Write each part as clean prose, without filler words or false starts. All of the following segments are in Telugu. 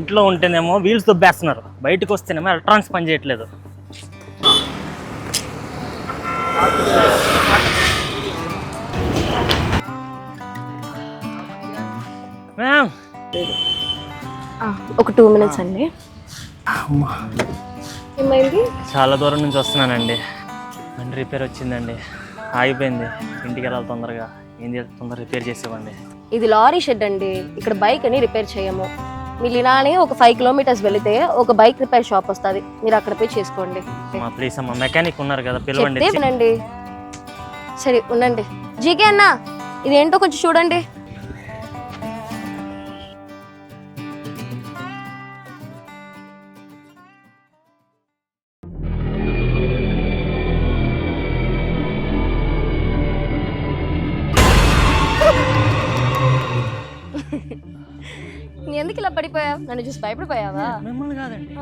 ఇంట్లో ఉంటేనేమో వీల్స్ దొబ్బేస్తున్నారు, బయటకు వస్తేనేమో ఎలక్ట్రానిక్స్ పని చేయట్లేదు. మ్యామ్ ఒక 2 minutes అండి. ఏమైంది? చాలా దూరం నుంచి వస్తున్నానండి, బండి రిపేర్ వచ్చిందండి, ఆగిపోయింది. ఇంటికి వెళ్ళాలి తొందరగా, ఏం చేయాలి తొందరగా రిపేర్ చేసేవ్వండి. ఇది లారీ షెడ్ అండి, ఇక్కడ బైక్ అని రిపేర్ చేయము. మీరు ఇలానే ఒక 5 kilometers వెళితే ఒక బైక్ రిపేర్ షాప్ వస్తుంది, మీరు అక్కడ పోయి చేసుకోండి. ప్లీజ్ అమ్మా, మెకానిక్ ఉన్నారు కదా, పిలవండి. చెప్తేనండి. సరే ఉండండి. జీకే అన్న, ఇదేంటో కొంచెం చూడండి. నీ ఎందుకు ఇలా పడిపోయావు? నన్ను చూసి భయపడిపోయావా? మిమ్మల్ని కాదండి.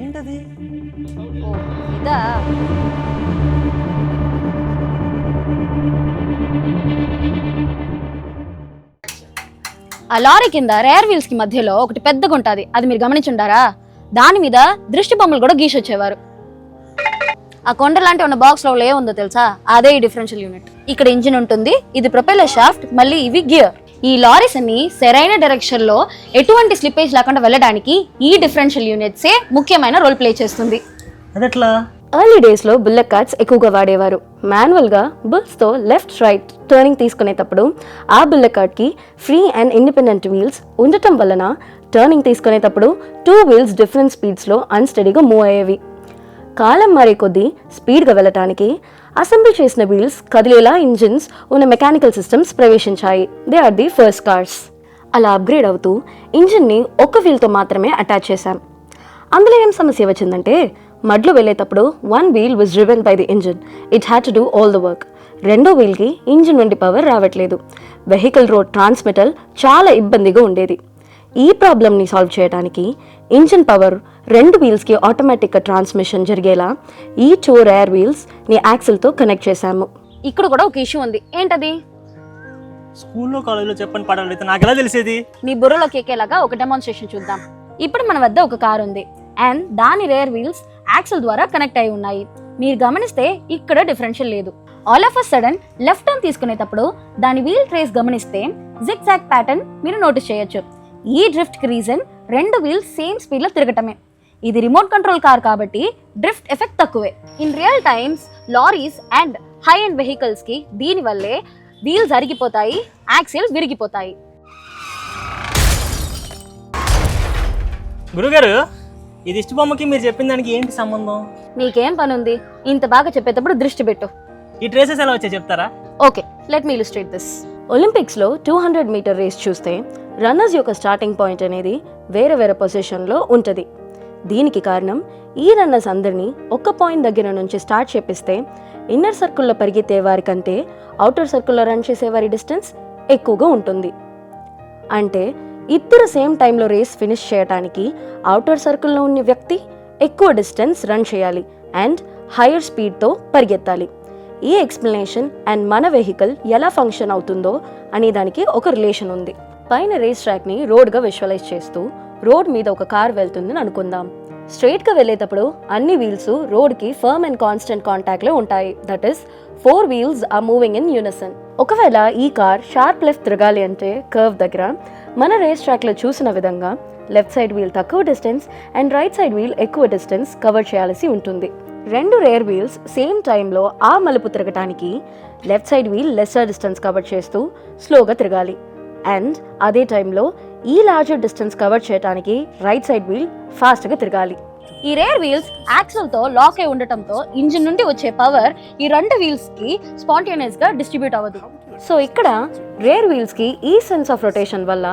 ఏంటది? ఓ ఇదా? ఆ లారీ కింద రేర్ వీల్స్ కి మధ్యలో ఒకటి పెద్దగా ఉంటుంది, అది మీరు గమనించుంటారా? దాని మీద దృష్టి బొమ్మలు కూడా గీసొచ్చేవారు. ఆ కొండ లాంటి ఉన్న బాక్స్ లో ఏముందో తెలుసా? అదే ఈ డిఫరెన్షియల్ యూనిట్. ఇక్కడ ఇంజిన్ ఉంటుంది, ఇది ప్రొపెల్లర్ షాఫ్ట్, మళ్ళీ ఇవి గియర్. ఈ లారీస్ అన్ని సరైన డైరెక్షన్ లో ఎటువంటి స్లిప్పేజ్ లేకుండా వెళ్ళడానికి ఈ డిఫరెన్షియల్ యూనిట్సే ముఖ్యమైన రోల్ ప్లే చేస్తుంది. అదెట్లా? ఎర్లీ డేస్ లో బుల్లెట్ కార్ట్స్ ఎక్కువగా వాడేవారు. మాన్యువల్ గా బుల్స్ తో లెఫ్ట్ రైట్ టర్నింగ్ తీసుకునేటప్పుడు ఆ బుల్లెట్ కార్ట్ కి ఫ్రీ అండ్ ఇండిపెండెంట్ వీల్స్ ఉండటం వలన టర్నింగ్ తీసుకునేటప్పుడు 2 wheels డిఫరెంట్ స్పీడ్స్ లో అన్స్టడీగా మూవ్ అయ్యేవి. కాలం మారే కొద్దీ స్పీడ్గా వెళ్ళటానికి అసెంబ్లీ చేసిన వీల్స్ కదిలేలా ఇంజిన్స్ ఉన్న మెకానికల్ సిస్టమ్స్ ప్రవేశించాయి. They are the first cars. అలా అప్గ్రేడ్ అవుతూ ఇంజిన్ని ఒక్క వీల్తో మాత్రమే అటాచ్ చేశాం. అందులో ఏం సమస్య వచ్చిందంటే, మడ్లో వెళ్ళేటప్పుడు 1 wheel was driven by the engine. It had to do all the work. రెండో వీల్కి ఇంజిన్ నుండి పవర్ రావట్లేదు. వెహికల్ రోడ్ ట్రాన్స్మిటర్ చాలా ఇబ్బందిగా ఉండేది. ఈ ప్రాబ్లమ్ని సాల్వ్ చేయడానికి ఇంజిన్ పవర్ 2 వీల్స్కి ఆటోమేటిక్గా ట్రాన్స్మిషన్ జరిగేలా ఈ 2 రేర్ వీల్స్ని యాక్సిల్తో కనెక్ట్ చేశాము. ఇక్కడ కూడా ఒక ఇష్యూ ఉంది. ఏంటది? స్కూల్లో కాలేజీలో చెప్పని పాఠాలు అయితే నాకు ఎలా తెలిసేది? నీ బుర్రలోకి ఎక్కేలాగా ఒక డెమాన్స్ట్రేషన్ చూద్దాం. ఇప్పుడు మన వద్ద ఒక కార్ ఉంది అండ్ దాని రేర్ వీల్స్ యాక్సిల్ ద్వారా కనెక్ట్ అయి ఉన్నాయి. మీరు గమనిస్తే ఇక్కడ డిఫరెన్షియల్ లేదు. All of a sudden left turn తీసుకునేటప్పుడు దాని వీల్ ట్రేస్ గమనిస్తే జిగ్ జాగ్ ప్యాటర్న్ మీరు నోటీస్ చేయొచ్చు. ఈ డ్రిఫ్ట్ కి రీజన్ 2 వీల్స్ సేమ్ స్పీడ్ లో తిరగటమే. ఇది రిమోట్ కంట్రోల్ కార్ కాబట్టి డ్రిఫ్ట్ ఎఫెక్ట్ తక్కువే. In real times lorries and high and vehicles కి దీని వల్లే వీల్స్ అరిగిపోతాయి, యాక్సిల్ విరిగిపోతాయి. గురుగారు, ఈ దిష్టి బొమ్మకి మీరు చెప్పిన దానికి ఏంటి సంబంధం? నీకేం పని ఉంది? ఇంత బాగా చెప్పేటప్పుడు దృష్టి పెట్టు. ఈ ట్రేసెస్ ఎలా వచ్చాయి చెప్తారా? Okay, let me illustrate this. Olympics లో 200 మీటర్ రేస్ చూస్తే రన్నర్స్ యొక్క స్టార్టింగ్ పాయింట్ అనేది వేరే వేరే పొజిషన్లో ఉంటుంది. దీనికి కారణం ఈ రన్నర్స్ అందరినీ ఒక్క పాయింట్ దగ్గర నుంచి స్టార్ట్ చేపిస్తే ఇన్నర్ సర్కిల్లో పరిగెత్తే వారి కంటే అవుటర్ సర్కిల్లో రన్ చేసే వారి డిస్టెన్స్ ఎక్కువగా ఉంటుంది. అంటే ఇద్దరు సేమ్ టైంలో రేస్ ఫినిష్ చేయడానికి అవుటర్ సర్కిల్లో ఉన్న వ్యక్తి ఎక్కువ డిస్టెన్స్ రన్ చేయాలి అండ్ హైయర్ స్పీడ్తో పరిగెత్తాలి. ఈ ఎక్స్ప్లెనేషన్ అండ్ మన వెహికల్ ఎలా ఫంక్షన్ అవుతుందో అనే దానికి ఒక రిలేషన్ ఉంది. పైన రేస్ ట్రాక్ని రోడ్గా విజువలైజ్ చేస్తూ రోడ్ మీద ఒక కార్ వెళ్తుందని అనుకుందాం. స్ట్రైట్గా వెళ్ళేటప్పుడు అన్ని వీల్స్ రోడ్కి ఫర్మ్ అండ్ కాన్స్టెంట్ కాంటాక్ట్లో ఉంటాయి. That is 4 wheels are moving in unison. ఒకవేళ ఈ కార్ షార్ప్ లెఫ్ట్ తిరగాలి అంటే కర్వ్ దగ్గర మన రేస్ ట్రాక్లో చూసిన విధంగా లెఫ్ట్ సైడ్ వీల్ తక్కువ distance and right side wheel ఎక్కువ డిస్టెన్స్ కవర్ చేయాల్సి ఉంటుంది. 2 రేర్ వీల్స్ సేమ్ టైంలో ఆ మలుపు తిరగటానికి left side wheel lesser distance cover చేస్తూ స్లోగా తిరగాలి అండ్ అదే టైంలో ఈ లార్జర్ డిస్టెన్స్ కవర్ చేయడానికి రైట్ సైడ్ వీల్ ఫాస్ట్గా తిరగాలి. ఈ రేర్ వీల్స్ యాక్సిల్ తో లాక్ అయి ఉండటంతో ఇంజిన్ నుండి వచ్చే పవర్ ఈ 2 వీల్స్ కి స్పాంటేనియస్ గా డిస్ట్రిబ్యూట్ అవ్వదు. సో ఇక్కడ రేర్ వీల్స్ కి ఈ సెన్స్ ఆఫ్ రొటేషన్ వల్ల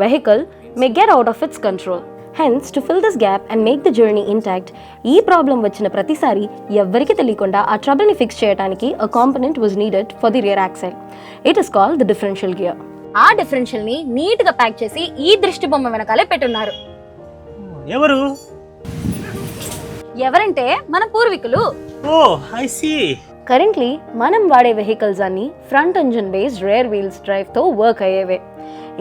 vehicle may get out of its control. Hence to fill this gap and make the journey intact, ఈ ప్రాబ్లం వచ్చిన ప్రతిసారి ఎవ్వరికి తెలియకుండా ఆ ట్రబుల్ ని ఫిక్స్ చేయడానికి a component was needed for the rear axle. It is called the differential gear. ఆ డిఫరెన్షియల్ ని నీట్ గా ప్యాక్ చేసి ఈ దృష్టి బొమ్మ వెనకాలే పెట్టున్నారు. ఎవరు? ఎవరంటే మన పూర్వీకులు. ఓ ఐ సీ. కరెంట్లీ మనం వాడే వెహికల్స్ అన్ని front engine based rear wheels డ్రైవ్తో వర్క్ అయ్యేవే.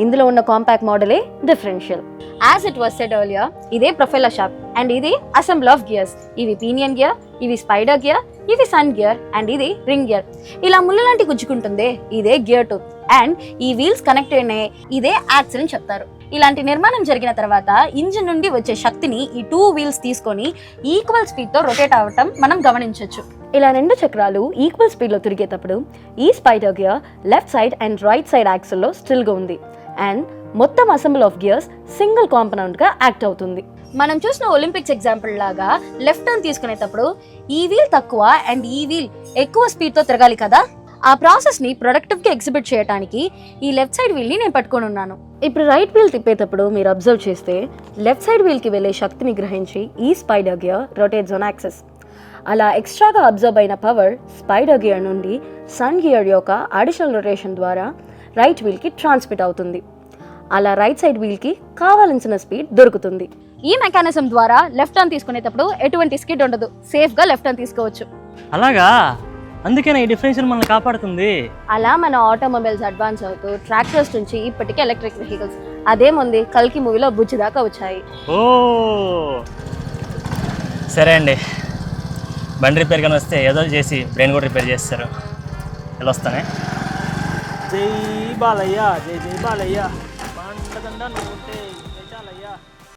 ఇందులో ఉన్న కాంపాక్ట్ మోడలే differential. As it was said earlier, ఇదే ప్రొఫెల్లర్ షాఫ్ట్ అండ్ ఇది అసెంబ్ల్ ఆఫ్ గియర్స్. ఇవి పీనియన్ గియర్, ఇవి స్పైడర్ గియర్, ఇవి సన్ గియర్ అండ్ ఇది రింగ్ గియర్. ఇలా ముళ్ళు లాంటి గుచ్చుకుంటుందే ఇదే గియర్ టూత్ అండ్ ఈ వీల్స్ కనెక్ట్ అయినే ఇదే యాక్సిల్ అని చెప్తారు. ఇలాంటి నిర్మాణం జరిగిన తర్వాత ఇంజిన్ నుండి వచ్చే శక్తిని ఈ 2 వీల్స్ తీసుకొని ఈక్వల్ స్పీడ్తో రొటేట్ అవ్వటం మనం గమనించవచ్చు. ఇలా 2 చక్రాలు ఈక్వల్ స్పీడ్లో తిరిగేటప్పుడు ఈ spider gear left side and right side యాక్సిల్లో స్టిల్గా ఉంది అండ్ మొత్తం అసెంబుల్ ఆఫ్ గియర్స్ సింగిల్ కాంపోనెంట్గా యాక్ట్ అవుతుంది. మనం చూసిన ఒలింపిక్స్ ఎగ్జాంపుల్ లాగా లెఫ్ట్ టర్న్ తీసుకునేటప్పుడు ఈ వీల్ తక్కువ అండ్ ఈ వీల్ ఎక్కువ స్పీడ్తో తిరగాలి కదా. ఆ ప్రాసెస్ని ప్రొడక్టివ్గా ఎగ్జిబిట్ చేయడానికి ఈ లెఫ్ట్ సైడ్ వీల్ని నేను పట్టుకొని ఉన్నాను. ఇప్పుడు రైట్ వీల్ తిప్పేటప్పుడు మీరు అబ్జర్వ్ చేస్తే లెఫ్ట్ సైడ్ వీల్కి వెళ్ళే శక్తిని గ్రహించి ఈ spider gear rotates on axis. అలా ఎక్స్ట్రాగా అబ్జర్వ్ అయిన పవర్ స్పైడర్ గియర్ నుండి సన్ గియర్ యొక్క అడిషనల్ రొటేషన్ ద్వారా రైట్ వీల్కి ట్రాన్స్మిట్ అవుతుంది. అలా రైట్ సైడ్ వీల్కి కావాల్సిన స్పీడ్ దొరుకుతుంది. ఈ మెకానిజం ద్వారా లెఫ్ట్ టర్న్ తీసుకునేటప్పుడు ఎటువంటి స్కిడ్ ఉండదు, సేఫ్గా లెఫ్ట్ టర్న్ తీసుకోవచ్చు. అలాగా, అందుకేనా ఈ డిఫరెన్షియల్ మనల్ని కాపాడుతుంది. అలా మన ఆటోమొబైల్స్ అడ్వాన్స్ అవుతూ ట్రాక్టర్స్ నుంచి ఇప్పటికే ఎలక్ట్రిక్ వెహికల్స్, అదేముంది కల్కి మూవీలో బుజ్జి దాకా వచ్చాయి. ఓ సరే అండి, బండి రిపేర్ కానీ వస్తే ఏదో చేసి బ్రెయిన్ కూడా రిపేర్ చేస్తారు. వెళ్ళొస్తానే. జై బాలయ్య, జై జై బాలయ్య, మంటదండ నువ్వుంటే